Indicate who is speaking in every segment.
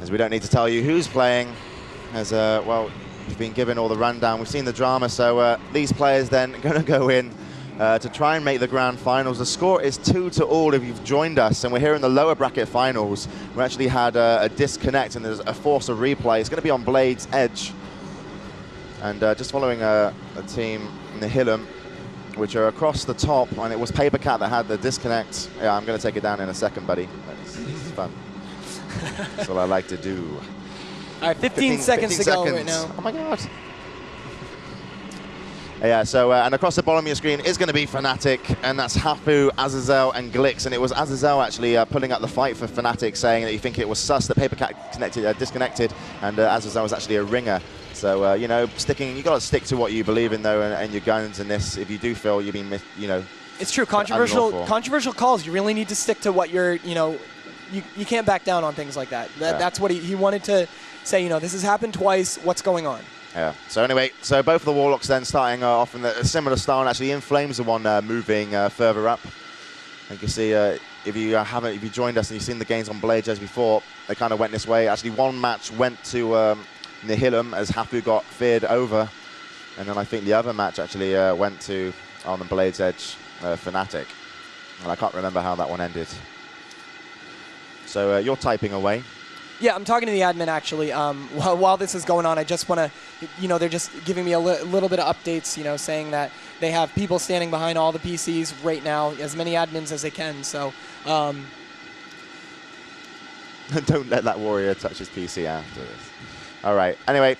Speaker 1: As we don't need to tell you who's playing, as well, you've been given all the rundown. We've seen the drama, so these players then are going to go in to try and make the grand finals. The score is 2-2 if you've joined us, and we're here in the lower bracket finals. We actually had a disconnect, and there's a force of replay. It's going to be on Blade's Edge. And just following a team, Nihilum, which are across the top, and it was Papercat that had the disconnect. Yeah, I'm going to take it down in a second, buddy. This is fun. That's what I like to do.
Speaker 2: All right, 15 seconds to go right now.
Speaker 1: Oh my God. Yeah, so, and across the bottom of your screen is going to be fnatic, and that's Hafu, Azazel, and Glix. And it was Azazel actually pulling up the fight for fnatic, saying that you think it was sus that Papercat disconnected, and Azazel was actually a ringer. So, you know, you got to stick to what you believe in, though, and your guns in this. If you do feel you've been, you know.
Speaker 2: It's true. Controversial calls. You really need to stick to what you're, you know, you can't back down on things like that. That's what he wanted to say, you know, this has happened twice. What's going on? Yeah.
Speaker 1: So anyway, so both of the Warlocks then starting off in a similar style, and actually Inflame's the one moving further up. You can see if you joined us and you've seen the games on Blade's Edge before, they kind of went this way. Actually, one match went to Nihilum as Hafu got feared over, and then I think the other match actually went to on the Blade's Edge fnatic, and I can't remember how that one ended. So you're typing away.
Speaker 2: Yeah, I'm talking to the admin, actually. While this is going on, I just want to, you know, they're just giving me a little bit of updates, you know, saying that they have people standing behind all the PCs right now, as many admins as they can, so.
Speaker 1: Don't let that warrior touch his PC after this. All right, anyway,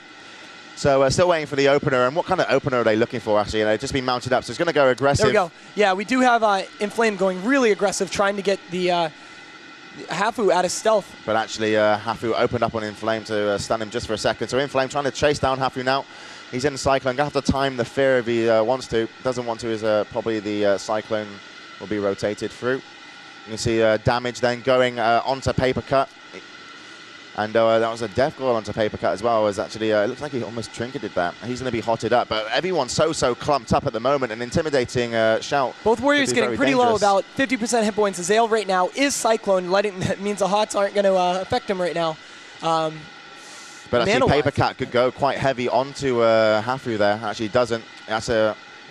Speaker 1: so still waiting for the opener, and what kind of opener are they looking for, actually? You know, just been mounted up, so it's going to go aggressive.
Speaker 2: There we go. Yeah, we do have Inflame going really aggressive, trying to get the Hafu out of stealth.
Speaker 1: But actually, Hafu opened up on Inflame to stun him just for a second. So Inflame trying to chase down Hafu now. He's in Cyclone. Going to have to time the fear if he wants to. Doesn't want to, is probably the Cyclone will be rotated through. You can see damage then going onto Papercat. And that was a death goal onto Papercat as well. It looks like he almost trinketed that. He's going to be hotted up. But everyone's so clumped up at the moment. An intimidating shout.
Speaker 2: Both warriors getting pretty low, about 50% hit points. Azale right now is Cyclone. That means the hots aren't going to affect him right now.
Speaker 1: But actually, Papercat could go quite heavy onto Hafu there. Actually doesn't. That's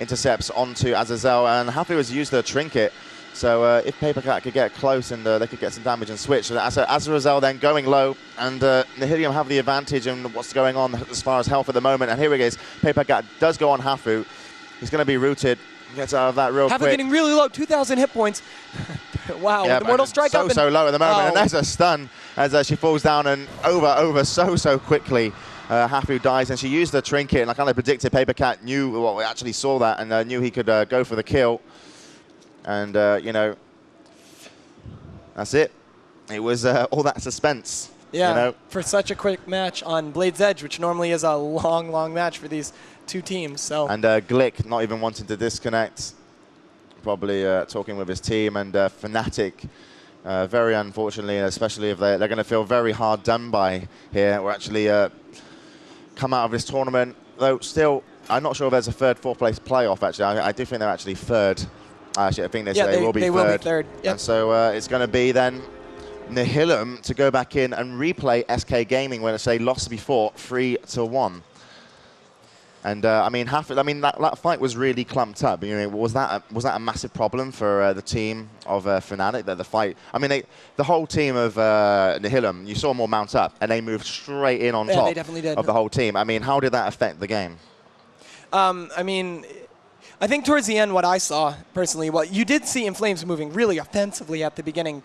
Speaker 1: intercepts onto Azazel. And Hafu has used the trinket. So if Papercat could get close and they could get some damage and switch. So Azazel then going low, and Nihilum have the advantage in what's going on as far as health at the moment. And here it is. Papercat does go on Hafu. He's going to be rooted. Gets out of that real quick.
Speaker 2: Hafu getting really low, 2,000 hit points. Wow, yeah, the Mortal Strike up.
Speaker 1: So low at the moment, and there's a stun as she falls down and over so quickly. Hafu dies, and she used the trinket, and I kind of predicted Papercat knew, well, we actually saw that, and knew he could go for the kill. And, you know, that's it. It was all that suspense.
Speaker 2: Yeah,
Speaker 1: you know?
Speaker 2: For such a quick match on Blade's Edge, which normally is a long match for these two teams. So. And
Speaker 1: Glick not even wanting to disconnect, probably talking with his team. And fnatic, very unfortunately, especially if they're going to feel very hard done by here. We're actually come out of this tournament, though still, I'm not sure if there's a fourth place playoff, actually. I do think they're actually third. Actually, I think they will be third. Yep. And so it's going to be then Nihilum to go back in and replay SK Gaming when they lost before 3-1. And I mean, that fight was really clumped up. You know, was that a massive problem for the team of fnatic? That the fight. I mean, the whole team of Nihilum, you saw them all mount up, and they moved straight in on top
Speaker 2: they definitely did.
Speaker 1: Of the whole team. I mean, how did that affect the game?
Speaker 2: I mean, I think towards the end, what I saw personally, well, you did see Inflames moving really offensively at the beginning.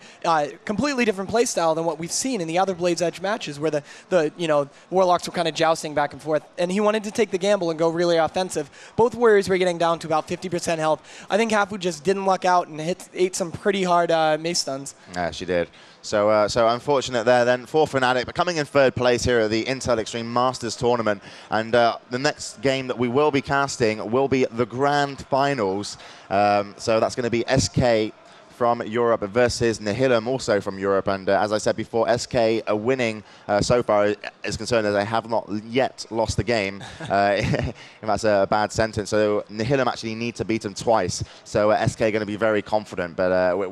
Speaker 2: Completely different play style than what we've seen in the other Blade's Edge matches, where the Warlocks were kind of jousting back and forth. And he wanted to take the gamble and go really offensive. Both warriors were getting down to about 50% health. I think Hafu just didn't luck out and ate some pretty hard mace stuns.
Speaker 1: Yeah, she did. So unfortunate there then for fnatic, but coming in third place here at the Intel Extreme Masters Tournament. And the next game that we will be casting will be the Grand Finals. So that's going to be SK from Europe versus Nihilum, also from Europe. And as I said before, SK are winning so far, as concerned as they have not yet lost the game. If that's a bad sentence. So Nihilum actually need to beat them twice. So SK are going to be very confident, but we're